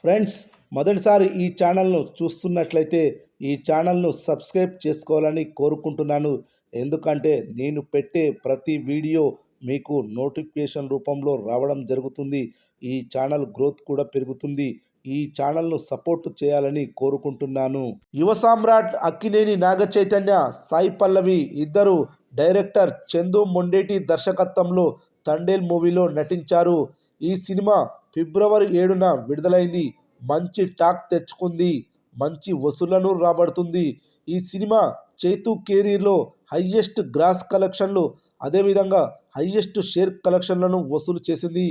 Friends, మొదటిసారి ఈ ఛానల్ను చూస్తున్నట్లయితే ఈ ఛానల్ను సబ్స్క్రైబ్ చేసుకోవాలని కోరుకుంటున్నాను. ఎందుకంటే నేను పెట్టే ప్రతి వీడియో మీకు నోటిఫికేషన్ రూపంలో రావడం జరుగుతుంది. ఈ ఛానల్ గ్రోత్ కూడా పెరుగుతుంది. ఈ ఛానల్ను సపోర్ట్ చేయాలని కోరుకుంటున్నాను. యువ సామ్రాట్ అక్కినేని నాగ చైతన్య, సాయి పల్లవి ఇద్దరు డైరెక్టర్ చందు మొండేటి దర్శకత్వంలో తండేల్ మూవీలో నటించారు. ఈ సినిమా ఫిబ్రవరి 7న విడుదలైంది. మంచి టాక్ తెచ్చుకుంది. మంచి వసూళ్లను రాబడుతుంది. ఈ సినిమా చైతు కెరీర్లో హైయెస్ట్ గ్రాస్ కలెక్షన్లు, అదేవిధంగా హైయెస్ట్ షేర్ కలెక్షన్లను వసూలు చేసింది.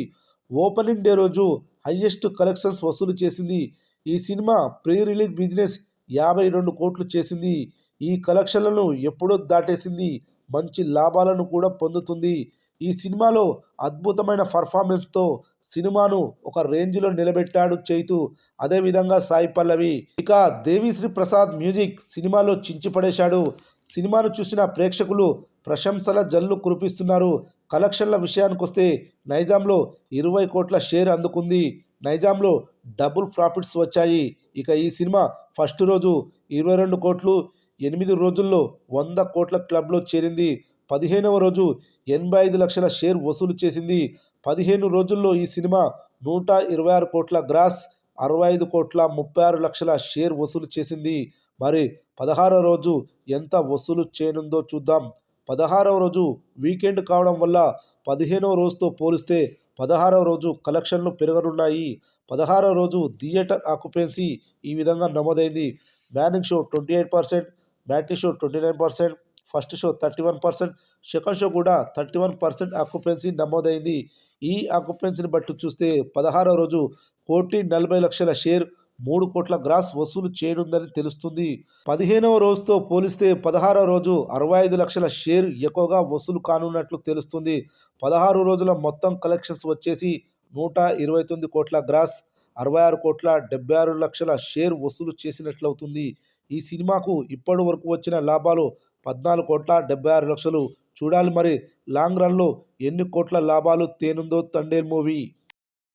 ఓపెనింగ్ డే రోజు హైయెస్ట్ కలెక్షన్స్ వసూలు చేసింది. ఈ సినిమా ప్రీ రిలీజ్ బిజినెస్ 52 కోట్లు చేసింది. ఈ కలెక్షన్లను ఎప్పుడో దాటేసింది. మంచి లాభాలను కూడా పొందుతుంది. ఈ సినిమాలో అద్భుతమైన పర్ఫార్మెన్స్తో సినిమాను ఒక రేంజ్లో నిలబెట్టాడు చైతు, అదేవిధంగా సాయి పల్లవి. ఇక దేవిశ్రీ ప్రసాద్ మ్యూజిక్ సినిమాలో చించిపడేశాడు. సినిమాను చూసిన ప్రేక్షకులు ప్రశంసల జల్లు కురిపిస్తున్నారు. కలెక్షన్ల విషయానికొస్తే నైజాంలో 20 కోట్ల షేర్ అందుకుంది. నైజాంలో డబుల్ ప్రాఫిట్స్ వచ్చాయి. ఇక ఈ సినిమా ఫస్ట్ రోజు 22 కోట్లు, 8 రోజుల్లో 100 కోట్ల క్లబ్లో చేరింది. 15వ రోజు 85 లక్షల షేర్ వసూలు చేసింది. 15 రోజుల్లో ఈ సినిమా 126 కోట్ల గ్రాస్, 65 కోట్ల 36 లక్షల షేర్ వసూలు చేసింది. మరి 16వ రోజు ఎంత వసూలు చేయనుందో చూద్దాం. 16వ రోజు వీకెండ్ కావడం వల్ల 15వ రోజుతో పోలిస్తే 16వ రోజు కలెక్షన్లు పెరగనున్నాయి. 16వ రోజు థియేటర్ ఆక్యుపెన్సీ ఈ విధంగా నమోదైంది. Morning show 28%, matinee show 29%, first show 31%, second show కూడా 31% ఆక్యుపెన్సీ నమోదైంది. ఈ ఆక్యుపెన్సీని బట్టి చూస్తే 16వ రోజు 1,40,00,000 షేర్, 3 కోట్ల గ్రాస్ వసూలు చేయనుందని తెలుస్తుంది. 15వ రోజుతో పోలిస్తే 16వ రోజు 65 లక్షల షేర్ ఎక్కువగా వసూలు కానున్నట్లు తెలుస్తుంది. 16 రోజుల మొత్తం కలెక్షన్స్ వచ్చేసి 129 కోట్ల గ్రాస్, 66 కోట్ల 76 లక్షల షేర్ వసూలు చేసినట్లవుతుంది. ఈ సినిమాకు ఇప్పటి వరకు వచ్చిన లాభాలు 14 కోట్ల 76 లక్షలు. చూడాలి మరి లాంగ్ రన్లో ఎన్ని కోట్ల లాభాలు తేనుందో తండేల్ మూవీ.